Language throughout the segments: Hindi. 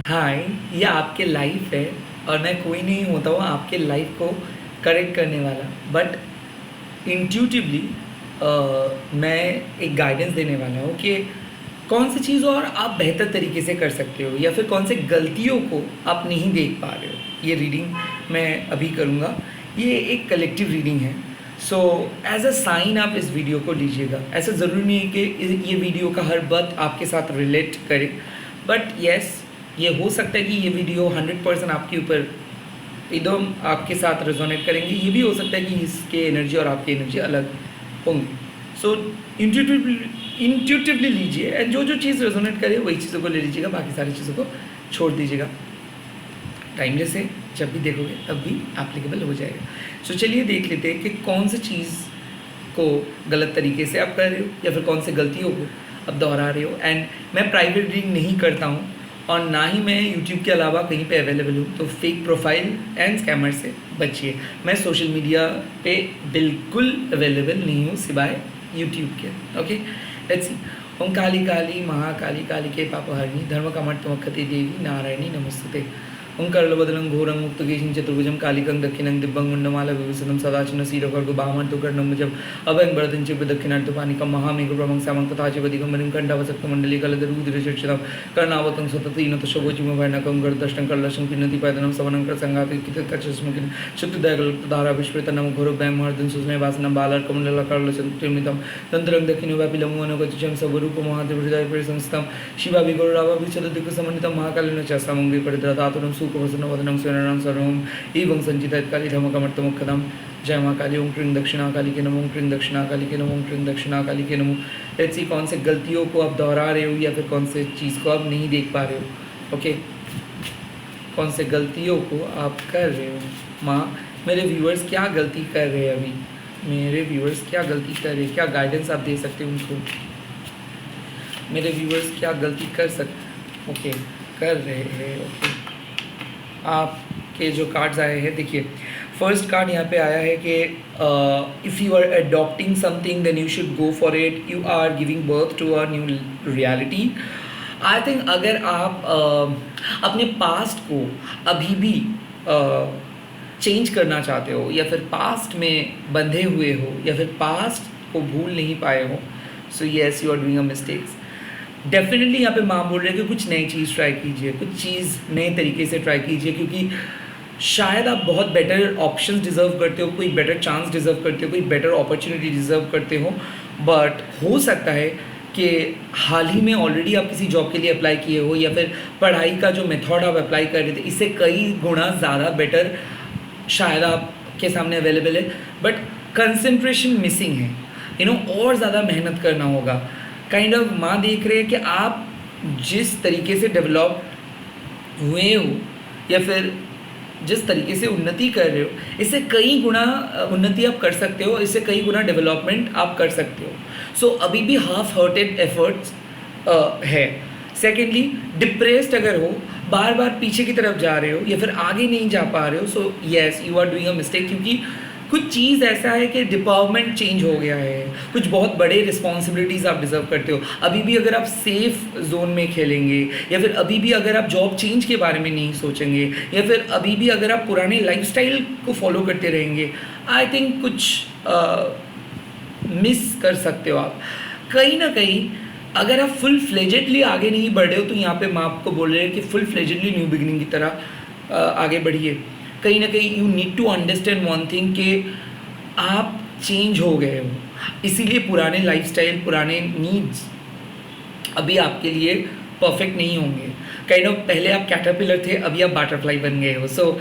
हाय, ये आपके लाइफ है और मैं कोई नहीं होता हूँ आपके लाइफ को करेक्ट करने वाला। बट इंट्यूटिवली मैं एक गाइडेंस देने वाला हूँ कि कौन सी चीज़ और आप बेहतर तरीके से कर सकते हो या फिर कौन से गलतियों को आप नहीं देख पा रहे हो। ये रीडिंग मैं अभी करूँगा। ये एक कलेक्टिव रीडिंग है। सो एज अ साइन आप इस वीडियो को लीजिएगा। ऐसा ज़रूरी नहीं है कि ये वीडियो का हर बात आपके साथ रिलेट करे, बट येस, ये हो सकता है कि ये वीडियो 100% आपके ऊपर एकदम आपके साथ रेजोनेट करेंगे। ये भी हो सकता है कि इसके एनर्जी और आपकी एनर्जी अलग होंगी। सो इंट्यूटिवली लीजिए एंड जो जो चीज़ रेजोनेट करे वही चीज़ों को ले लीजिएगा, बाकी सारी चीज़ों को छोड़ दीजिएगा। टाइमलेस है, जब भी देखोगे तब भी एप्लीकेबल हो जाएगा। सो चलिए देख लेते हैं कि कौन सी चीज़ को गलत तरीके से आप कर रहे हो या फिर कौन सी गलतियों को आप दोहरा रहे हो। एंड मैं प्राइवेट रीडिंग नहीं करता हूँ और ना ही मैं यूट्यूब के अलावा कहीं पे अवेलेबल हूँ, तो फेक प्रोफाइल एंड स्कैमर से बचिए। मैं सोशल मीडिया पे बिल्कुल अवेलेबल नहीं हूँ सिवाय यूट्यूब के। Okay, let's see. ओम काली काली महाकाली कालिके पापहरिणी धर्म कामर्तमकते देवी नारायणी नमस्ते। ओं करलबदलं घोरं मुक्तकेशं चतुर्भुजं कालिकं दक्षिणं दिव्यं मुण्डमाला विभूषणं सदाशिवं श्रीरघुर्गो वामन्तुकर्णमुजं अभयं वरदं च दक्षिणार्थपानिकं महामेघप्रभं श्यामं तथा च दिगम्बरं कण्ठावसक्तमण्डले कलदरूधिरचक्षुरं कर्णावतं सततीनतशोभोचिमभैर्णकं गरुदष्टं कलशं पिन्नति पैदनं सवनं करसंगातिकितकचस्मकिं शुद्धदयगलुक्तधारा विश्वतनं घोरभयं हरदं सुस्मय वासनं बालर्कमण्डलकर्लसंत्रिमितं तन्त्रं दक्षिणव्यापिलमुवनगतिचं स्वरूपमहादेवहृदयपरिसंस्थं शिवाभिगौरवाभिचतुर्दिक्समन्वितं महाकालिनं च समङ्गे परिद्रदातुरं सुखवसनवदनं स्वर्णं सर्वं एवं संचितकाली धमकमर्थमुखदं। जय माँ काली। ओम क्रीं दक्षिणा काली के नमो। ओम क्रीं दक्षिणा काली के नमो। ओम क्रीं दक्षिणा काली के नमो। लेट्स सी कौन से गलतियों को आप दोहरा रहे हो या फिर कौन से चीज़ को आप नहीं देख पा रहे हो। ओके, कौन से गलतियों को आप कर रहे हो। माँ, मेरे व्यूअर्स क्या गलती कर रहे हैं अभी, मेरे व्यूअर्स क्या गलती कर रहे हैं, क्या गाइडेंस आप दे सकते हो उनको। मेरे व्यूअर्स क्या गलती कर सकते, ओके, कर रहे हैं। ओके, आपके जो कार्ड्स आए हैं, देखिए फर्स्ट कार्ड यहाँ पे आया है कि if you are adopting something then you should go for it, you are giving birth to a new reality. I think अगर आप अपने पास्ट को अभी भी चेंज करना चाहते हो या फिर पास्ट में बंधे हुए हो या फिर पास्ट को भूल नहीं पाए हो, so yes you are doing a mistakes. Definitely यहाँ पे माँ बोल रहे हैं कि कुछ नई चीज़ ट्राई कीजिए, कुछ चीज़ नए तरीके से ट्राई कीजिए, क्योंकि शायद आप बहुत बेटर ऑप्शंस डिज़र्व करते हो, कोई बेटर चांस डिज़र्व करते हो, कोई बेटर अपॉर्चुनिटी डिज़र्व करते हो। बट हो सकता है कि हाल ही में ऑलरेडी आप किसी जॉब के लिए अप्लाई किए हो या फिर पढ़ाई का जो मेथड आप अप्लाई कर रहे थे इससे कई गुना ज़्यादा बेटर शायद आपके सामने अवेलेबल है, बट कंसंट्रेशन मिसिंग है। और ज़्यादा मेहनत करना होगा। काइंड ऑफ माँ देख रहे हैं कि आप जिस तरीके से डेवलप हुए हो या फिर जिस तरीके से उन्नति कर रहे हो, इससे कई गुना उन्नति आप कर सकते हो, इससे कई गुना डेवलपमेंट आप कर सकते हो। सो अभी भी हाफ हार्टेड एफर्ट्स है। सेकेंडली, डिप्रेस्ड अगर हो, बार बार पीछे की तरफ जा रहे हो या फिर आगे नहीं जा पा रहे हो, so yes you are doing a mistake, क्योंकि कुछ चीज़ ऐसा है कि डिपार्टमेंट चेंज हो गया है, कुछ बहुत बड़े रिस्पॉन्सिबिलिटीज़ आप डिजर्व करते हो। अभी भी अगर आप सेफ जोन में खेलेंगे या फिर अभी भी अगर आप जॉब चेंज के बारे में नहीं सोचेंगे या फिर अभी भी अगर आप पुराने लाइफस्टाइल को फॉलो करते रहेंगे, आई थिंक कुछ मिस कर सकते हो आप कहीं ना कहीं। अगर आप फुल फ्लेजेडली आगे नहीं बढ़ रहे हो, तो यहाँ पे माँ आपको बोल रहे हैं कि फुल फ्लेजेडली न्यू बिगिनिंग की तरह आगे बढ़िए। कहीं ना कहीं you need to understand one thing कि आप चेंज हो गए हो, इसीलिए पुराने लाइफस्टाइल, पुराने नीड्स अभी आपके लिए परफेक्ट नहीं होंगे। काइंड ऑफ पहले आप कैटरपिलर थे, अभी आप बटरफ्लाई बन गए हो। सो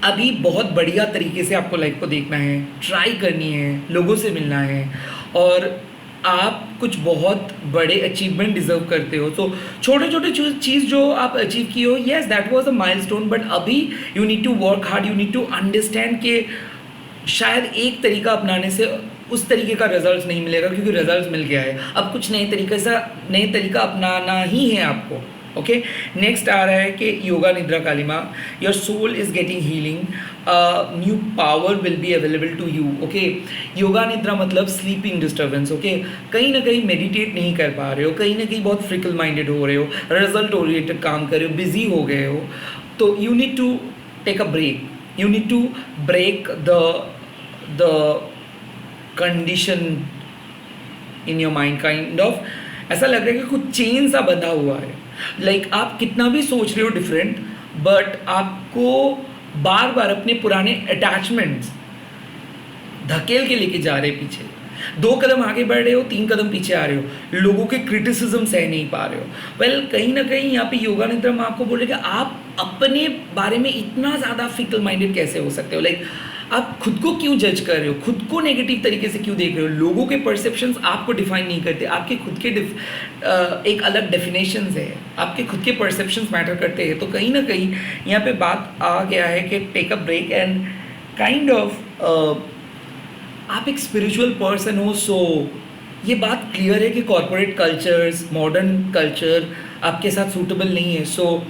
अभी बहुत बढ़िया तरीके से आपको लाइफ को देखना है, ट्राई करनी है, लोगों से मिलना है और आप कुछ बहुत बड़े अचीवमेंट डिजर्व करते हो। तो छोटे छोटे चीज़ जो आप अचीव किए हो, yes that was a milestone, but अभी you need to work hard, you need to understand कि शायद एक तरीका अपनाने से उस तरीके का रिजल्ट नहीं मिलेगा, क्योंकि रिजल्ट मिल गया है। अब कुछ नए तरीका अपनाना ही है आपको। ओके, नेक्स्ट आ रहा है कि योगा निद्रा काली माँ, your soul is getting healing. New power will be available to you. Okay, yoga nidra मतलब स्लीपिंग डिस्टर्बेंस. ओके, कहीं ना कहीं मेडिटेट नहीं कर पा रहे हो, कहीं ना कहीं बहुत फ्रिकल माइंडेड हो रहे हो, रिजल्ट ओरिएंटेड काम कर रहे हो, बिजी हो गए हो, तो you need to take a break. You need to break the condition in your mind. Kind of ऐसा लग रहा है कि कुछ चेन सा बंधा हुआ है. लाइक आप कितना भी सोच रहे हो डिफरेंट, बट आपको बार बार अपने पुराने अटैचमेंट्स धकेल के लेके जा रहे पीछे. 2 कदम आगे बढ़ रहे हो, 3 कदम पीछे आ रहे हो, लोगों के क्रिटिसिज्म सह नहीं पा रहे हो. वेल कहीं ना कहीं यहाँ पे योगा निद्रा में आपको बोल रहे कि आप अपने बारे में इतना ज़्यादा फिकल माइंडेड कैसे हो सकते हो. लाइक आप खुद को क्यों जज कर रहे हो, खुद को नेगेटिव तरीके से क्यों देख रहे हो. लोगों के परसेप्शंस आपको डिफाइन नहीं करते, आपके खुद के एक अलग डेफिनेशंस है, आपके खुद के परसेप्शंस मैटर करते हैं. तो कहीं ना कहीं यहाँ पे बात आ गया है कि take a break and kind of आप एक स्पिरिचुअल पर्सन हो. सो ये बात क्लियर है कि कॉर्पोरेट कल्चर्स, मॉडर्न कल्चर आपके साथ सूटेबल नहीं है. सो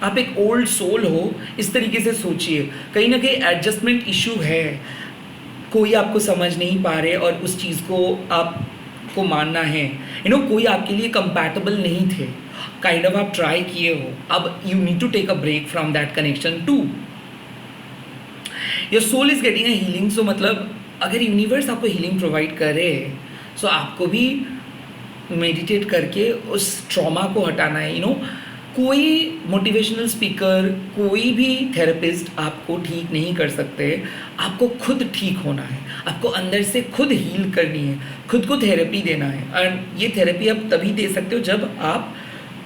आप एक ओल्ड सोल हो, इस तरीके से सोचिए. कहीं ना कहीं एडजस्टमेंट इशू है, कोई आपको समझ नहीं पा रहे और उस चीज़ को आपको मानना है. कोई आपके लिए कंपैटिबल नहीं थे. काइंड ऑफ आप ट्राई किए हो, अब you need to take a break from that connection to your soul is getting a healing. So मतलब अगर यूनिवर्स आपको हीलिंग प्रोवाइड करे, सो आपको भी मेडिटेट करके उस ट्रॉमा को हटाना है. कोई मोटिवेशनल स्पीकर, कोई भी थेरेपिस्ट आपको ठीक नहीं कर सकते. आपको खुद ठीक होना है, आपको अंदर से खुद हील करनी है, खुद को थेरेपी देना है. और ये थेरेपी आप तभी दे सकते हो जब आप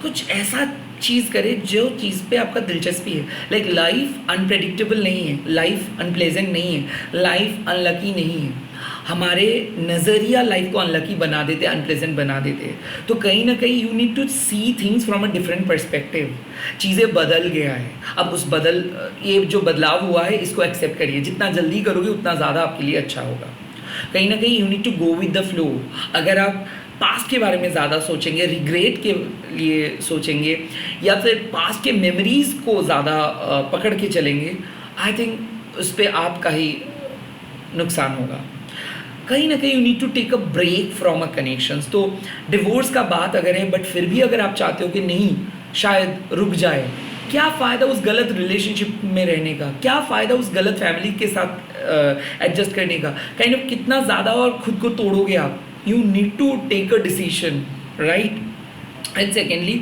कुछ ऐसा चीज़ करें जो चीज़ पे आपका दिलचस्पी है. लाइक लाइफ अनप्रेडिक्टेबल नहीं है, लाइफ अनप्लेजेंट नहीं है, लाइफ अनलकी नहीं है. हमारे नज़रिया लाइफ को अनलकी बना देते, अनप्लेजेंट बना देते. तो कहीं ना कहीं you need to see things from a different perspective. चीज़ें बदल गया है, अब ये जो बदलाव हुआ है इसको एक्सेप्ट करिए. जितना जल्दी करोगे उतना ज़्यादा आपके लिए अच्छा होगा. कहीं ना कहीं you need to go with the flow. अगर आप पास्ट के बारे में ज़्यादा सोचेंगे, रिग्रेट के लिए सोचेंगे, या फिर पास्ट के मेमोरीज़ को ज़्यादा पकड़ के चलेंगे, आई थिंक उस पर आपका ही नुकसान होगा. कहीं ना कहीं you need to take a break from a connections. तो डिवोर्स का बात अगर है, बट फिर भी अगर आप चाहते हो कि नहीं शायद रुक जाए, क्या फ़ायदा उस गलत रिलेशनशिप में रहने का, क्या फ़ायदा उस गलत फैमिली के साथ एडजस्ट करने का. काइंड ऑफ कितना ज़्यादा और खुद को तोड़ोगे आप. You need to take a decision, right. And secondly,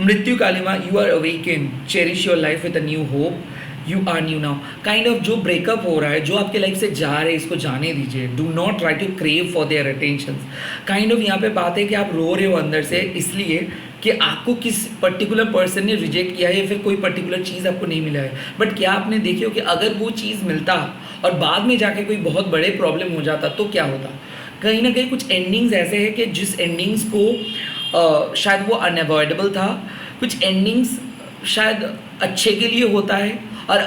मृत्यु कालिमा, you are awaken, cherish your life with a new hope, you are new now. Kind of जो ब्रेकअप हो रहा है, जो आपके लाइफ से जा रहे हैं, इसको जाने दीजिए. Do not try to crave for their attention. Kind of यहाँ पे बात है कि आप रो रहे हो अंदर से इसलिए कि आपको किस पर्टिकुलर पर्सन ने रिजेक्ट किया है या फिर कोई पर्टिकुलर चीज़ आपको नहीं मिला है. बट क्या आपने देखी हो कि अगर वो चीज़ मिलता और बाद में जाके कोई बहुत बड़े प्रॉब्लम हो जाता तो क्या होता. कहीं ना कहीं कुछ एंडिंग्स ऐसे हैं कि जिस एंडिंग्स को शायद वो अनअवॉइडेबल था, कुछ एंडिंग्स शायद अच्छे के लिए होता है, और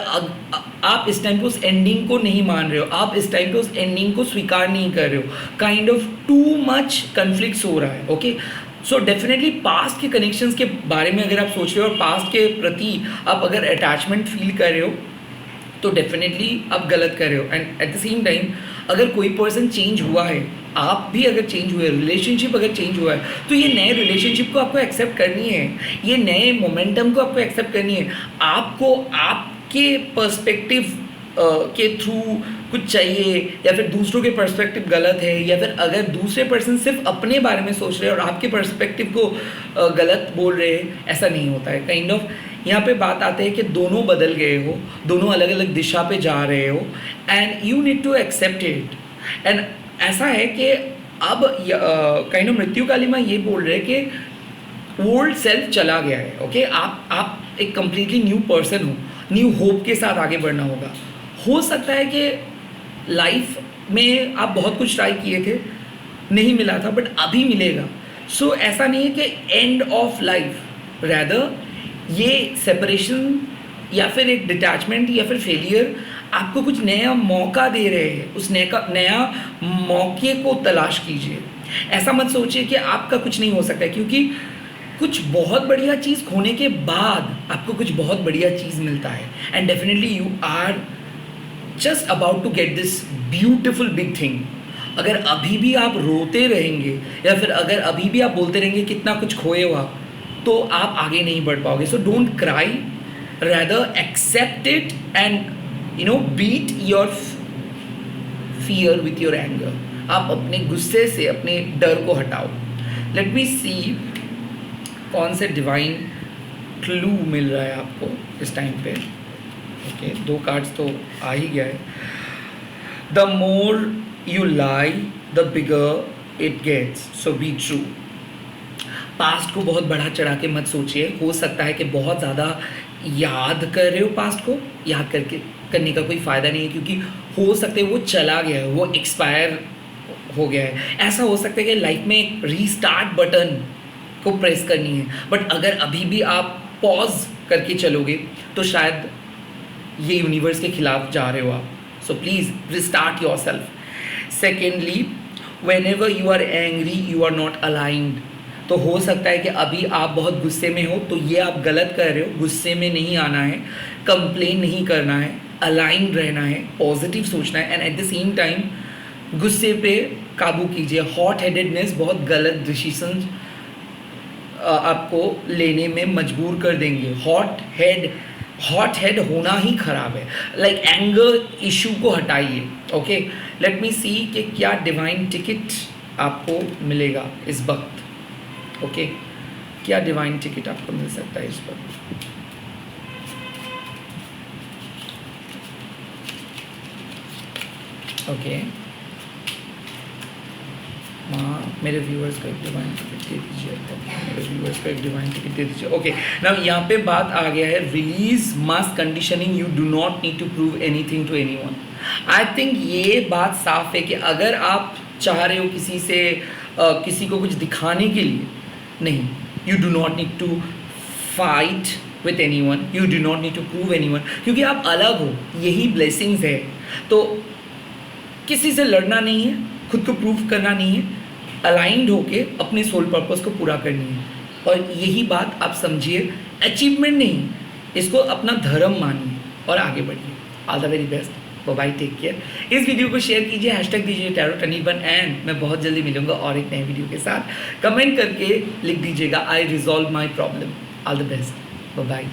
आप इस टाइम पे उस एंडिंग को नहीं मान रहे हो, आप इस टाइम पे उस एंडिंग को स्वीकार नहीं कर रहे हो. Kind of too much conflicts हो रहा है. ओके, सो डेफिनेटली पास्ट के कनेक्शंस के बारे में अगर आप सोच रहे हो और पास्ट के प्रति आप अगर अटैचमेंट फील कर रहे हो, तो डेफिनेटली आप गलत कर रहे हो. And at the same time अगर कोई पर्सन चेंज हुआ है, आप भी अगर चेंज हुए, रिलेशनशिप अगर चेंज हुआ है, तो ये नए रिलेशनशिप को आपको एक्सेप्ट करनी है, ये नए मोमेंटम को आपको एक्सेप्ट करनी है. आपको आपके पर्सपेक्टिव के थ्रू कुछ चाहिए, या फिर दूसरों के पर्सपेक्टिव गलत है, या फिर अगर दूसरे पर्सन सिर्फ अपने बारे में सोच रहे हैं और आपके पर्सपेक्टिव को गलत बोल रहे हैं, ऐसा नहीं होता है. काइंड ऑफ यहाँ पे बात आते हैं कि दोनों बदल गए हो, दोनों अलग अलग दिशा पे जा रहे हो, and you need to accept it. And ऐसा है कि अब काइंड ऑफ मृत्यु कालिमा ये बोल रहे हैं कि ओल्ड सेल्फ चला गया है. ओके, आप एक कम्प्लीटली न्यू पर्सन हो, न्यू होप के साथ आगे बढ़ना होगा. हो सकता है कि लाइफ में आप बहुत कुछ ट्राई किए थे, नहीं मिला था, बट अभी मिलेगा. सो ऐसा नहीं है कि एंड ऑफ लाइफ, रैदर ये सेपरेशन या फिर एक डिटैचमेंट या फिर फेलियर आपको कुछ नया मौका दे रहे हैं. उस नया मौके को तलाश कीजिए. ऐसा मत सोचिए कि आपका कुछ नहीं हो सकता है, क्योंकि कुछ बहुत बढ़िया चीज़ खोने के बाद आपको कुछ बहुत बढ़िया चीज़ मिलता है. And definitely you are just about to get this beautiful big thing. अगर अभी भी आप रोते रहेंगे या फिर अगर अभी भी आप बोलते रहेंगे कितना कुछ खोए हो आप, तो आप आगे नहीं बढ़ पाओगे. So don't cry, rather accept it and beat your fear with your anger. आप अपने गुस्से से अपने डर को हटाओ. लेट मी सी कौन से डिवाइन क्लू मिल रहा है आपको इस टाइम पे. ओके, 2 कार्ड्स तो आ ही गया है. The more you lie the bigger it gets, so be true. Past को बहुत बढ़ा चढ़ा के मत सोचिए. हो सकता है कि बहुत ज़्यादा याद कर रहे हो पास्ट को. याद करने का कोई फ़ायदा नहीं है, क्योंकि हो सकता है वो चला गया है, वो एक्सपायर हो गया है. ऐसा हो सकता है कि लाइफ में एक रीस्टार्ट बटन को प्रेस करनी है, बट अगर अभी भी आप पॉज करके चलोगे तो शायद ये यूनिवर्स के खिलाफ जा रहे हो आप. So please restart your self. Secondly, whenever you are angry, you are not aligned. तो हो सकता है कि अभी आप बहुत गुस्से में हो, तो ये आप गलत कर रहे हो. गुस्से में नहीं आना है, कंप्लेन नहीं करना है, अलाइन रहना है, पॉजिटिव सोचना है, and at the same time गुस्से पे काबू कीजिए. हॉट हेडेडनेस बहुत गलत डिसीजन आपको लेने में मजबूर कर देंगे. हॉट हेड होना ही खराब है. लाइक एंगर इशू को हटाइए. ओके, लेट मी सी कि क्या डिवाइन टिकट आपको मिलेगा इस वक्त. ओके, क्या डिवाइन टिकट आपको मिल सकता है इस वक्त. ओके, मेरे व्यूअर्स को एक डिवाइन टिकट दे दीजिए. मेरे व्यूअर्स को एक डिवाइन टिकट दे दीजिए. ओके, नाउ यहाँ पे बात आ गया है release mass conditioning. You do not need to prove anything to anyone. I think ये बात साफ है कि अगर आप चाह रहे हो किसी से किसी को कुछ दिखाने के लिए, नहीं, you do not need to fight with anyone, you do not need to prove anyone, क्योंकि आप अलग हो. यही ब्लेसिंग्स है. तो किसी से लड़ना नहीं है, खुद को प्रूव करना नहीं है, अलाइंड होके अपने सोल पर्पस को पूरा करनी है. और यही बात आप समझिए, अचीवमेंट नहीं, इसको अपना धर्म मानिए और आगे बढ़िए. All the very best. Bye, take care. इस वीडियो को शेयर कीजिए, हैशटैग दीजिए TarotAnyone, एंड मैं बहुत जल्दी मिलूंगा और एक नए वीडियो के साथ. कमेंट करके लिख दीजिएगा, I resolve my problem. All the best. Bye.